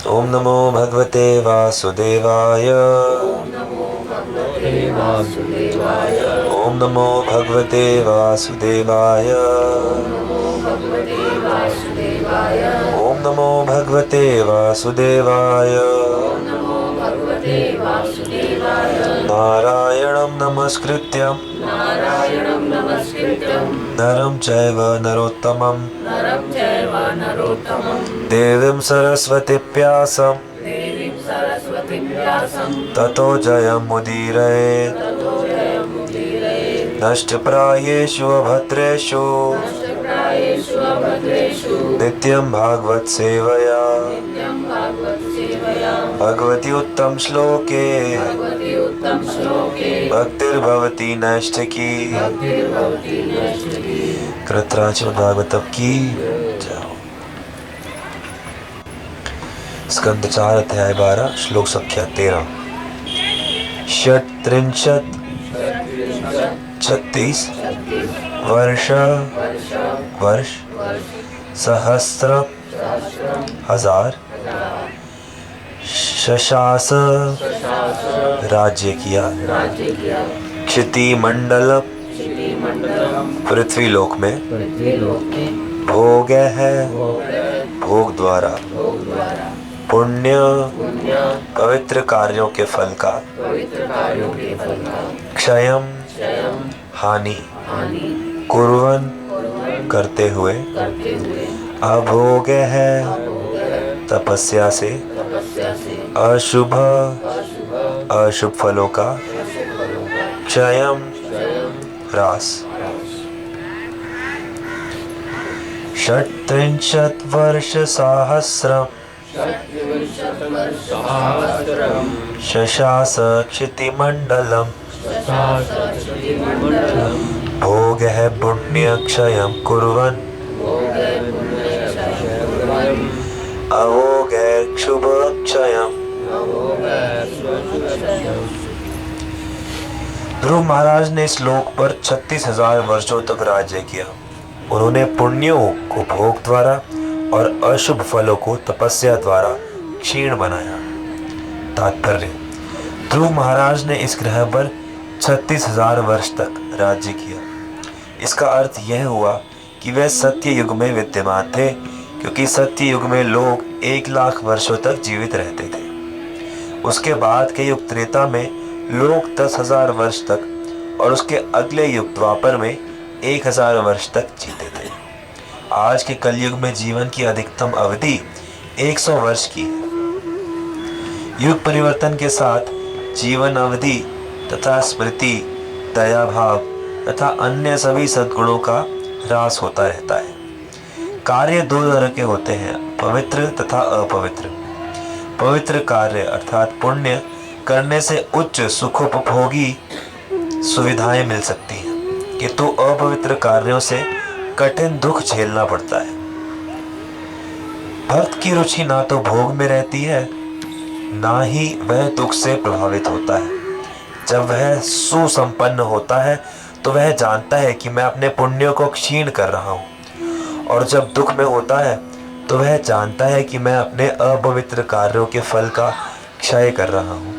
ओम नमो भगवते वासुदेवाय। ओम नमो भगवते वासुदेवाय। ओम नमो भगवते वासुदेवाय। नारायणं नमस्कृत्यं नरं चैव नरोत्तमं देवीं सरस्वतीं ततो जयमुदीरयेत्। नष्टप्रायेषु अभद्रेषु नित्यं भागवत सेवया भगवती उत्तम श्लोके भक्तिर्भवती नैष्ठिकी। कृतराज भागवतम की जय। स्कंद 4 अध्याय 12 श्लोक संख्या 13। षट्त्रिंशत् 36 वर्ष सहस्र हजार शशास राज्य किया। क्षिति मंडल पृथ्वी लोक में भोग है भोग द्वारा पुण्य पवित्र कार्यों के फल का क्षयम हानि कुर्वन् करते हुए अभोग है तपस्या से अशुभ फलों का क्षयम ह्रास। षट्त्रिंशत् वर्ष सहस्रम शशास क्षितिमंडलम भोग है पुण्य क्षयम कुर्वन् अभोग है शुभ क्षयम। ध्रुव महाराज ने इस लोक पर 36,000 वर्षों तक राज्य किया। उन्होंने पुण्यों को भोग द्वारा और अशुभ फलों को तपस्या द्वारा क्षीण बनाया। तात्पर्य: ध्रुव महाराज ने इस ग्रह पर 36,000 वर्ष तक राज्य किया। इसका अर्थ यह हुआ कि वह सत्य युग में विद्यमान थे, क्योंकि सत्य युग में लोग 1,00,000 वर्षों तक जीवित रहते थे। उसके बाद के युग त्रेता में लोग 10,000 वर्ष तक और उसके अगले युग द्वापर में 1,000 वर्ष तक जीते थे। आज के कलयुग में जीवन की अधिकतम अवधि 100 वर्ष की है। युग परिवर्तन के साथ जीवन अवधि तथा स्मृति, दया भाव तथा अन्य सभी सद्गुणों का ह्रास होता रहता है। कार्य 2 तरह के होते हैं, पवित्र तथा अपवित्र। पवित्र कार्य अर्थात पुण्य करने से उच्च सुखोपभोगी सुविधाएं मिल सकती हैं, किंतु अपवित्र कार्यों से कठिन दुख झेलना पड़ता है। भक्त की रुचि ना तो भोग में रहती है, ना ही वह दुख से प्रभावित होता है। जब वह सुसंपन्न होता है तो वह जानता है कि मैं अपने पुण्यों को क्षीण कर रहा हूँ, और जब दुख में होता है तो वह जानता है कि मैं अपने अपवित्र कार्यों के फल का क्षय कर रहा हूँ।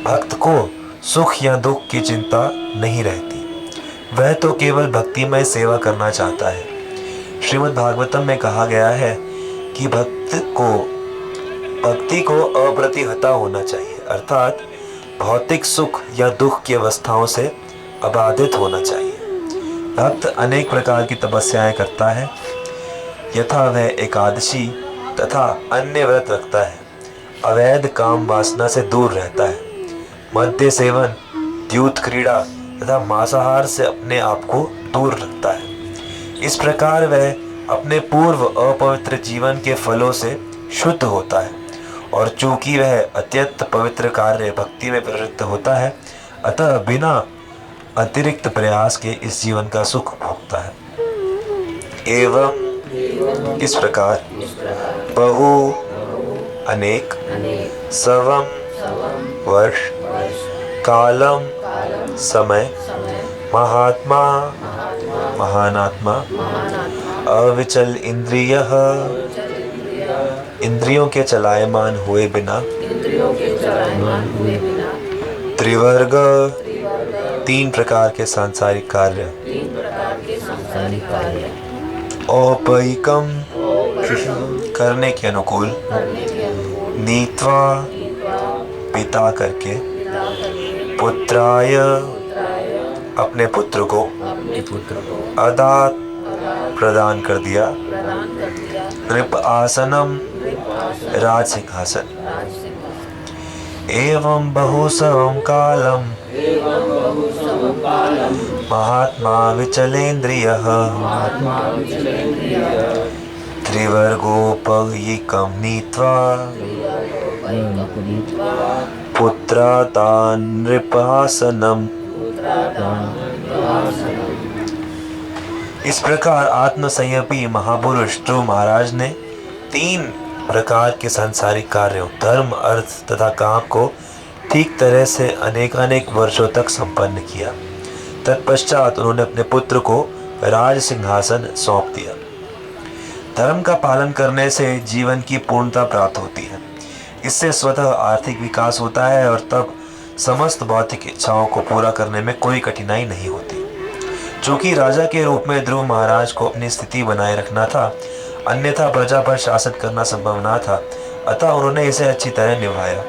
भक्त को सुख या दुख की चिंता नहीं रहती, वह तो केवल भक्तिमय सेवा करना चाहता है। श्रीमद् भागवतम में कहा गया है कि भक्ति को अप्रतिहता होना चाहिए, अर्थात भौतिक सुख या दुख की अवस्थाओं से अबाधित होना चाहिए। भक्त अनेक प्रकार की तपस्याएं करता है, यथा वह एकादशी तथा अन्य व्रत रखता है, अवैध काम वासना से दूर रहता है, मद्य सेवन, द्यूत क्रीड़ा तथा मांसाहार से अपने आप को दूर रखता है। इस प्रकार वह अपने पूर्व अपवित्र जीवन के फलों से शुद्ध होता है, और चूंकि वह अत्यंत पवित्र कार्य भक्ति में प्रवृत्त होता है, अतः बिना अतिरिक्त प्रयास के इस जीवन का सुख भोगता है। एवं इस प्रकार बहु अनेक सवम वर्ष कालम समय महात्मा महानात्मा अविचल इंद्रियः इंद्रियों के चलायमान हुए बिना त्रिवर्ग 3 प्रकार के सांसारिक कार्य औपयिकम करने के अनुकूल नीत्वा पिता करके पुत्राय अपने पुत्र को अदात प्रदान कर दिया नृप आसनम राज सिंहासन एवं बहुसवं कालम महात्मा विचलेन्द्रियः त्रिवर्गोपयिकं नीत्वा पुत्रातान् नृपासनम्। इस प्रकार आत्मसंयमी महापुरुष ध्रुव महाराज ने 3 प्रकार के सांसारिक कार्यों धर्म, अर्थ तथा काम को ठीक तरह से अनेकानेक वर्षों तक संपन्न किया। तत्पश्चात उन्होंने अपने पुत्र को राज सिंहासन सौंप दिया। धर्म का पालन करने से जीवन की पूर्णता प्राप्त होती है। इससे स्वतः आर्थिक विकास होता है और तब समस्त भौतिक इच्छाओं को पूरा करने में कोई कठिनाई नहीं होती। चूंकि राजा के रूप में ध्रुव महाराज को अपनी स्थिति बनाए रखना था, अन्यथा प्रजा पर शासन करना संभव न था, अतः उन्होंने इसे अच्छी तरह निभाया।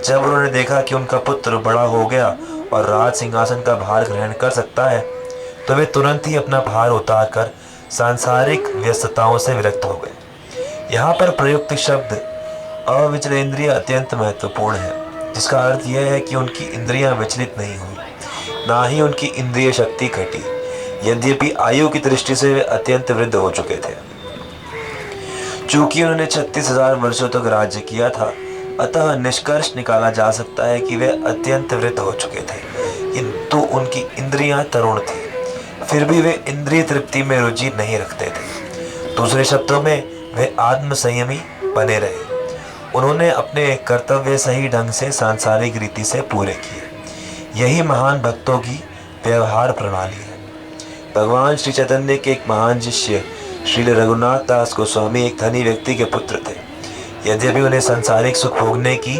जब उन्होंने देखा कि उनका पुत्र बड़ा हो गया और राज सिंहासन का भार ग्रहण कर सकता है, तो वे तुरंत ही अपना भार उतारकर सांसारिक व्यस्तताओं से विरक्त हो गए। यहाँ पर प्रयुक्त शब्द अविचलेंद्रिय अत्यंत महत्वपूर्ण है, जिसका अर्थ यह है कि उनकी इंद्रियां विचलित नहीं हुई, ना ही उनकी इंद्रिय शक्ति घटी, यद्यपि आयु की दृष्टि से वे अत्यंत वृद्ध हो चुके थे। चूंकि उन्होंने 36,000 वर्षों तक राज्य किया था, अतः निष्कर्ष निकाला जा सकता है कि वे अत्यंत वृद्ध हो चुके थे, किंतु उनकी इंद्रियां तरुण थी। फिर भी वे इंद्रिय तृप्ति में रुचि नहीं रखते थे। दूसरे शब्दों में वे आत्मसंयमी बने रहे। उन्होंने अपने कर्तव्य सही ढंग से सांसारिक रीति से पूरे किए। यही महान भक्तों की व्यवहार प्रणाली है। भगवान श्री चैतन्य के एक महान शिष्य श्रील रघुनाथ दास गोस्वामी एक धनी व्यक्ति के पुत्र थे। यद्यपि उन्हें सांसारिक सुख भोगने की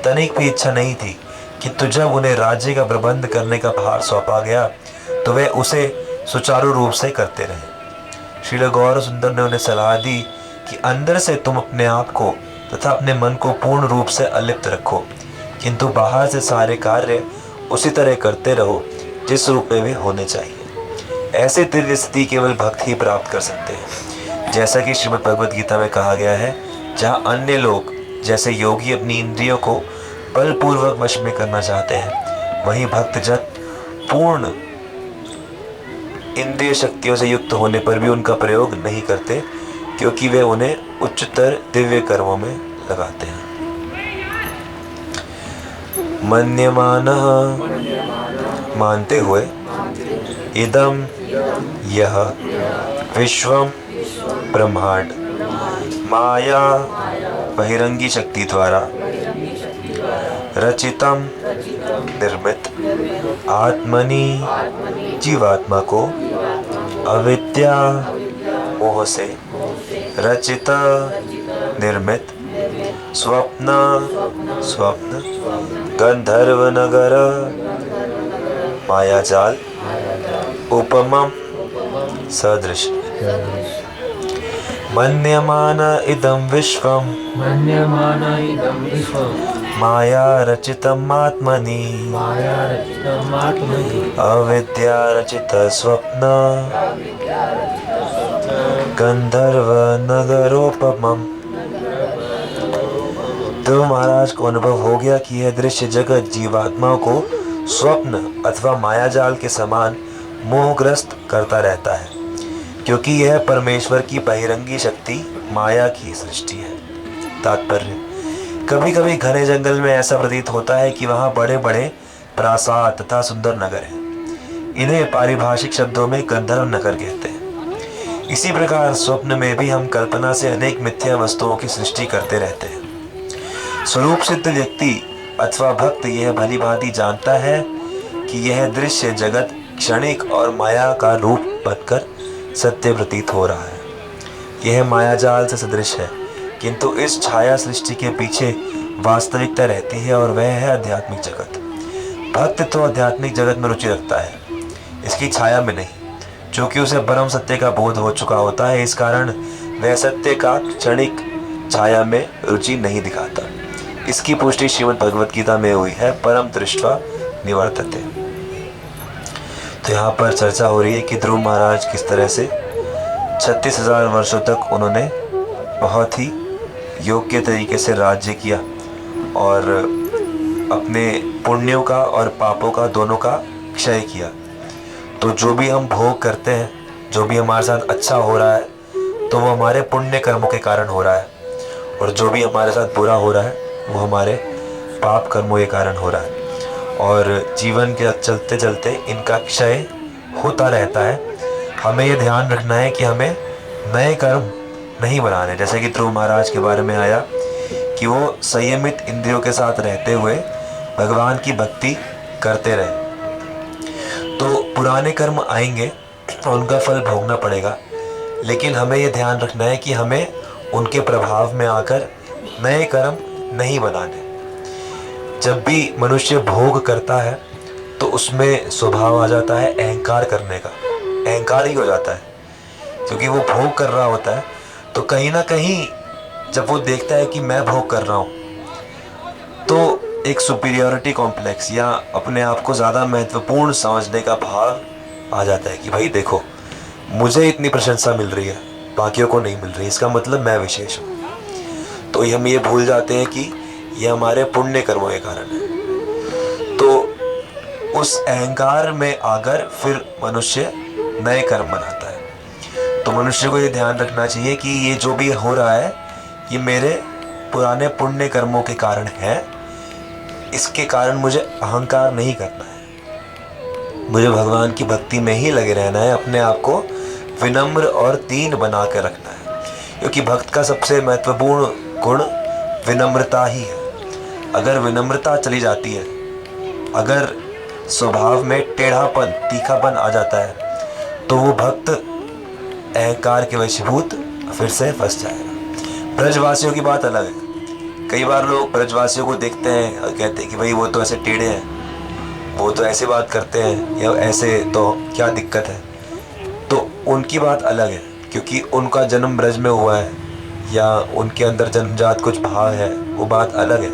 तनिक भी इच्छा नहीं थी, किंतु जब उन्हें राज्य का प्रबंध करने का भार सौंपा गया तो वे उसे सुचारू रूप से करते रहे। श्रील गौर सुंदर ने उन्हें सलाह दी कि अंदर से तुम अपने आप को तथा अपने मन को पूर्ण रूप से अलिप्त रखो, किंतु बाहर से सारे कार्य उसी तरह करते रहो जिस रूप में वे होने चाहिए। ऐसे दिव्य स्थिति केवल भक्त ही प्राप्त कर सकते हैं। जैसा कि श्रीमद् भगवद गीता में कहा गया है, जहाँ अन्य लोग जैसे योगी अपनी इंद्रियों को बलपूर्वक वश में करना चाहते हैं, वहीं भक्तजन पूर्ण इंद्रिय शक्तियों से युक्त होने पर भी उनका प्रयोग नहीं करते, क्योंकि वे उन्हें उच्चतर दिव्य कर्मों में लगाते हैं। मन्यमानः मानते हुए इदम यह विश्वम ब्रह्मांड माया बहिरंगी शक्ति द्वारा रचितम निर्मित आत्मनि जीवात्मा को अविद्या मोह से रचित निर्मित स्वप्न गंधर्व नगर मायाजाल उपमम सदृश मन्यमान इदं विश्वम माया रचितम आत्मनि अविद्या रचित स्वप्न गंधर्व नगरोपमम। तो महाराज को अनुभव हो गया कि यह दृश्य जगत जीवात्माओं को स्वप्न अथवा मायाजाल के समान मोहग्रस्त करता रहता है, क्योंकि यह परमेश्वर की बहिरंगी शक्ति माया की सृष्टि है। तात्पर्य, कभी कभी घने जंगल में ऐसा प्रतीत होता है कि वहाँ बड़े बड़े प्रासाद तथा सुंदर नगर हैं। इन्हें पारिभाषिक शब्दों में गंधर्व नगर कहते हैं। इसी प्रकार स्वप्न में भी हम कल्पना से अनेक मिथ्या वस्तुओं की सृष्टि करते रहते हैं। स्वरूप सिद्ध व्यक्ति अथवा भक्त यह भली भांति जानता है कि यह दृश्य जगत क्षणिक और माया का रूप बनकर सत्य प्रतीत हो रहा है। यह मायाजाल से सदृश है, किंतु इस छाया सृष्टि के पीछे वास्तविकता रहती है और वह है आध्यात्मिक जगत। भक्त तो आध्यात्मिक जगत में रुचि रखता है, इसकी छाया में नहीं। क्योंकि उसे परम सत्य का बोध हो चुका होता है, इस कारण वह सत्य का क्षणिक छाया में रुचि नहीं दिखाता। इसकी पुष्टि श्रीमद् भगवत गीता में हुई है, परम दृष्ट्वा निवर्तते। तो यहाँ पर चर्चा हो रही है कि ध्रुव महाराज किस तरह से 36,000 वर्षों तक उन्होंने बहुत ही योग्य तरीके से राज्य किया और अपने पुण्यों का और पापों का दोनों का क्षय किया। तो जो भी हम भोग करते हैं, जो भी हमारे साथ अच्छा हो रहा है, तो वो हमारे पुण्य कर्मों के कारण हो रहा है, और जो भी हमारे साथ बुरा हो रहा है वो हमारे पाप कर्मों के कारण हो रहा है। और जीवन के चलते चलते इनका क्षय होता रहता है। हमें ये ध्यान रखना है कि हमें नए कर्म नहीं बनाने। जैसे कि ध्रुव महाराज के बारे में आया कि वो संयमित इंद्रियों के साथ रहते हुए भगवान की भक्ति करते रहे। तो पुराने कर्म आएंगे और उनका फल भोगना पड़ेगा, लेकिन हमें ये ध्यान रखना है कि हमें उनके प्रभाव में आकर नए कर्म नहीं बनाने। जब भी मनुष्य भोग करता है तो उसमें स्वभाव आ जाता है अहंकार करने का। अहंकार ही हो जाता है, क्योंकि वो भोग कर रहा होता है। तो कहीं ना कहीं जब वो देखता है कि मैं भोग कर रहा हूँ, तो एक सुपीरियरिटी कॉम्प्लेक्स या अपने आप को ज़्यादा महत्वपूर्ण समझने का भाव आ जाता है कि भाई देखो, मुझे इतनी प्रशंसा मिल रही है, बाकियों को नहीं मिल रही, इसका मतलब मैं विशेष हूँ। तो हम ये भूल जाते हैं कि ये हमारे पुण्य कर्मों के कारण है। तो उस अहंकार में आकर फिर मनुष्य नए कर्म बनाता है। तो मनुष्य को ये ध्यान रखना चाहिए कि ये जो भी हो रहा है ये मेरे पुराने पुण्य कर्मों के कारण है। इसके कारण मुझे अहंकार नहीं करना है, मुझे भगवान की भक्ति में ही लगे रहना है, अपने आप को विनम्र और दीन बना कर रखना है। क्योंकि भक्त का सबसे महत्वपूर्ण गुण विनम्रता ही है। अगर विनम्रता चली जाती है, अगर स्वभाव में टेढ़ापन, तीखापन आ जाता है, तो वो भक्त अहंकार के वशीभूत फिर से फंस जाएगा। ब्रजवासियों की बात अलग है। कई बार लोग ब्रजवासियों को देखते हैं और कहते हैं कि भाई वो तो ऐसे टेढ़े हैं, वो तो ऐसे बात करते हैं, या ऐसे, तो क्या दिक्कत है। तो उनकी बात अलग है, क्योंकि उनका जन्म ब्रज में हुआ है या उनके अंदर जन्मजात कुछ भाव है, वो बात अलग है।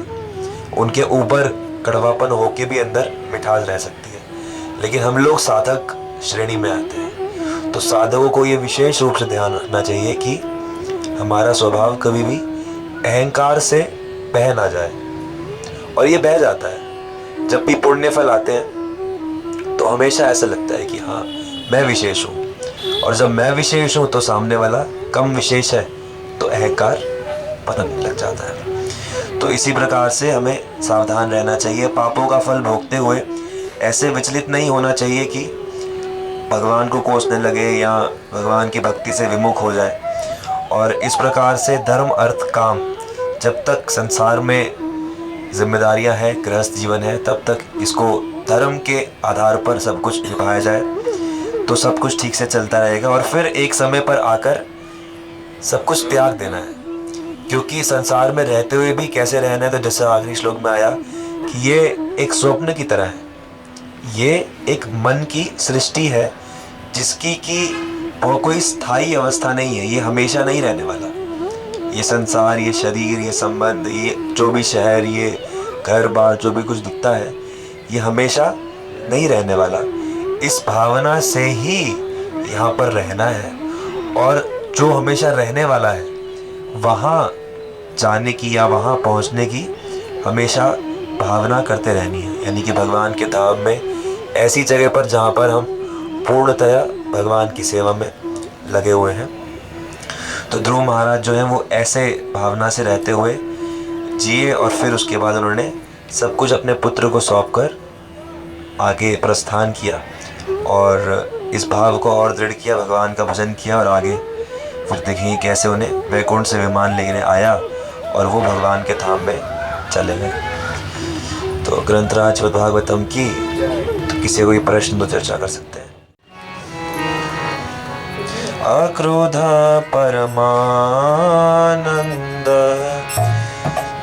उनके ऊपर कड़वापन होके भी अंदर मिठास रह सकती है। लेकिन हम लोग साधक श्रेणी में आते हैं, तो साधकों को ये विशेष रूप से ध्यान रखना चाहिए कि हमारा स्वभाव कभी भी अहंकार से बह ना जाए। और ये बह जाता है जब भी पुण्य फल आते हैं, तो हमेशा ऐसा लगता है कि हाँ मैं विशेष हूँ, और जब मैं विशेष हूँ तो सामने वाला कम विशेष है, तो अहंकार पतन लग जाता है। तो इसी प्रकार से हमें सावधान रहना चाहिए। पापों का फल भोगते हुए ऐसे विचलित नहीं होना चाहिए कि भगवान को कोसने लगे या भगवान की भक्ति से विमुख हो जाए। और इस प्रकार से धर्म, अर्थ, काम, जब तक संसार में जिम्मेदारियां हैं, गृहस्थ जीवन है, तब तक इसको धर्म के आधार पर सब कुछ निभाया जाए तो सब कुछ ठीक से चलता रहेगा। और फिर एक समय पर आकर सब कुछ त्याग देना है, क्योंकि संसार में रहते हुए भी कैसे रहना है। तो जैसे आखिरी श्लोक में आया कि ये एक स्वप्न की तरह है, ये एक मन की सृष्टि है जिसकी कि वो कोई स्थायी अवस्था नहीं है, ये हमेशा नहीं रहने वाला। ये संसार, ये शरीर, ये संबंध, ये जो भी शहर, ये घर बार, जो भी कुछ दिखता है, ये हमेशा नहीं रहने वाला। इस भावना से ही यहाँ पर रहना है, और जो हमेशा रहने वाला है वहाँ जाने की या वहाँ पहुँचने की हमेशा भावना करते रहनी है। यानी कि भगवान के धाम में, ऐसी जगह पर जहाँ पर हम पूर्णतया भगवान की सेवा में लगे हुए हैं। तो ध्रुव महाराज जो हैं वो ऐसे भावना से रहते हुए जिए, और फिर उसके बाद उन्होंने सब कुछ अपने पुत्र को सौंपकर आगे प्रस्थान किया और इस भाव को और दृढ़ किया, भगवान का भजन किया। और आगे फिर देखेंगे कैसे उन्हें वैकुंठ से विमान लेने आया और वो भगवान के धाम में चले गए। तो ग्रंथराज भागवतम की, तो किसी कोई प्रश्न तो चर्चा कर सकते हैं। अक्रोध परमानंद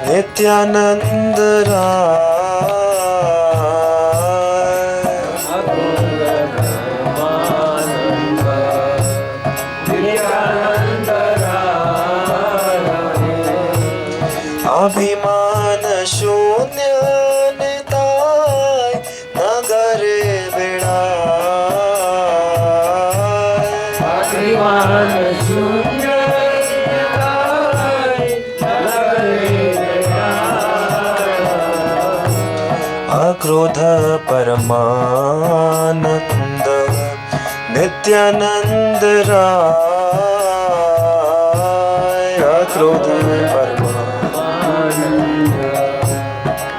नित्यानंद राय। अभिमान शून्य निताय नगर बिड़ाय। अभिमान शून्य निताय नगर बिड़ाय। अक्रोध परमानंद नित्यानंद राय। अक्रोध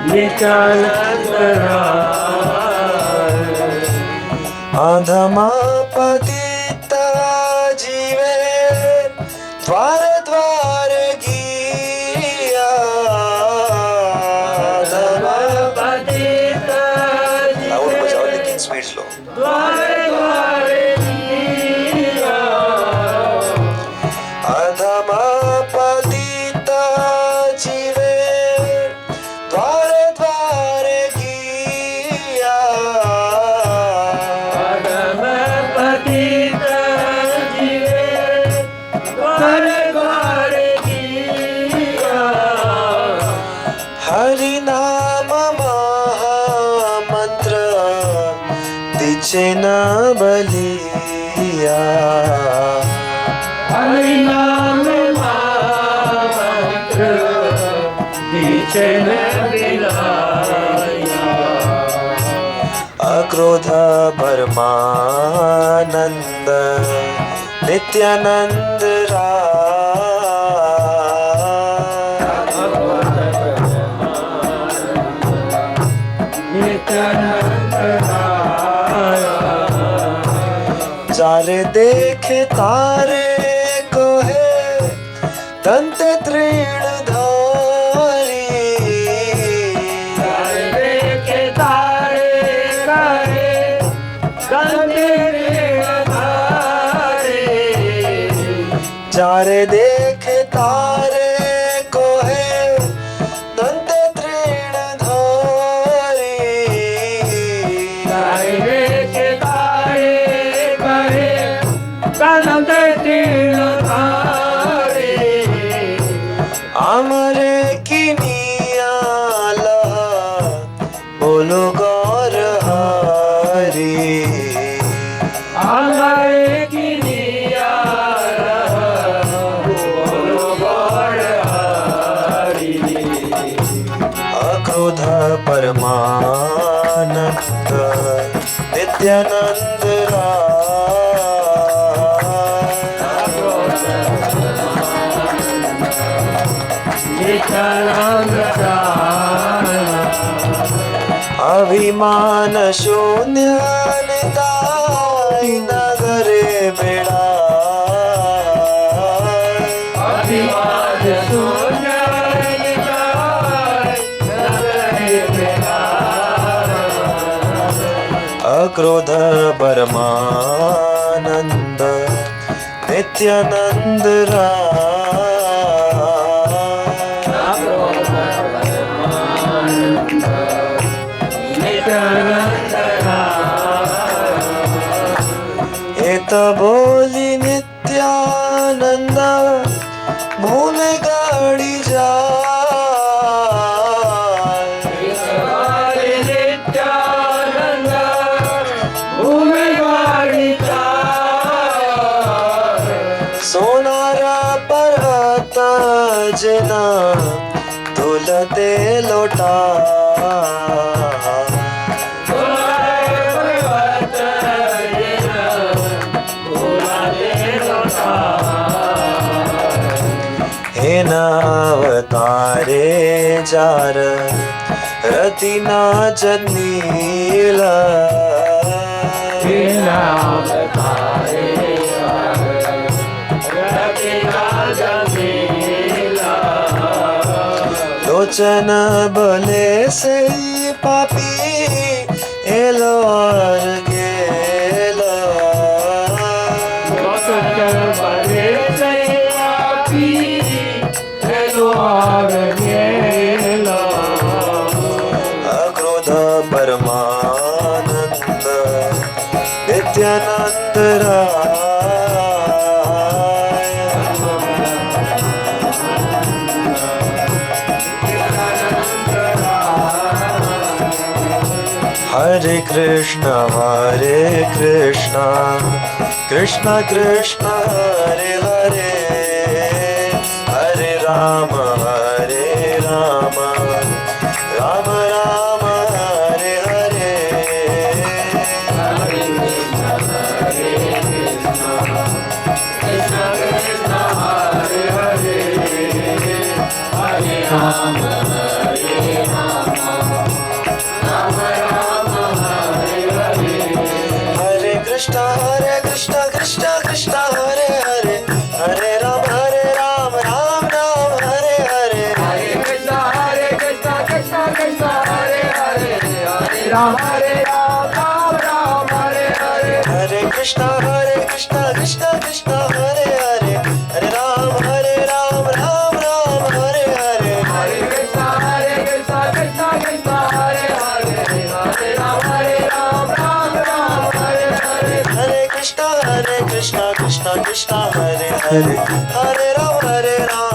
नित्यानंद राय। अधमा पतिता जीवे द्वार द्वार गिया। अधमा पतिता लाउड बजाओ लेकिन स्पीड स्लो। द्वार द्वार गिया। अधमा पतिता जीवे द्वार द्वार गिया। अधम पतिता जीवे द्वार द्वार गिया। हरि नाम महामंत्र दिचे न बलिया। हरि नाम महामंत्र दिचे न बिलाया। अक्रोध परमानंद नित्यानंद राय। नित्यानंद राय। चारे देखे तारे को है दंत तृण धारी। चारे देखे तारे कहे गंदे धारे। चारे देखे तारे को है दंत तृण धारी। चारे देखे तारे कहे गंदे धारे। अमरे की नियाला बोलो गौर हरी। हमारे की नियाला बोलो गौर हरि। अक्रोध परमानंद नित्यानंद राय। नित्यानंद राय। अभिमान शून्य निताय नगर बिड़ाय। अभिमान शून्य निताय नगर बिड़ाय। अक्रोध परमानंद नित्यानंद राय। नित्यानंद राय। एत बोली नित्यानंद भूमि गाड़ी जाय। नित्यानंद भूमि गाड़ी जाय। सोनारा परत जना धुलते लोटा। हे नावतारे जार रति नाचत नीला। लोचन बले से पापी एलो और गेला। बले से पापी परमानंद नित्यानंद राय। हरे कृष्णा कृष्णा कृष्णा हरे हरे, हरे राम राम राम हरे हरे। हरे कृष्णा कृष्णा कृष्णा हरे हरे, हरे राम राम राम हरे हरे। हरे कृष्णा कृष्णा कृष्णा हरे हरे, हरे राम राम राम हरे हरे। हरे कृष्णा कृष्णा कृष्णा हरे हरे, हरे राम राम राम हरे हरे। हरे कृष्णा कृष्णा कृष्णा हरे हरे, हरे राम राम राम हरे हरे। हरे कृष्णा कृष्णा कृष्णा हरे हरे, हरे राम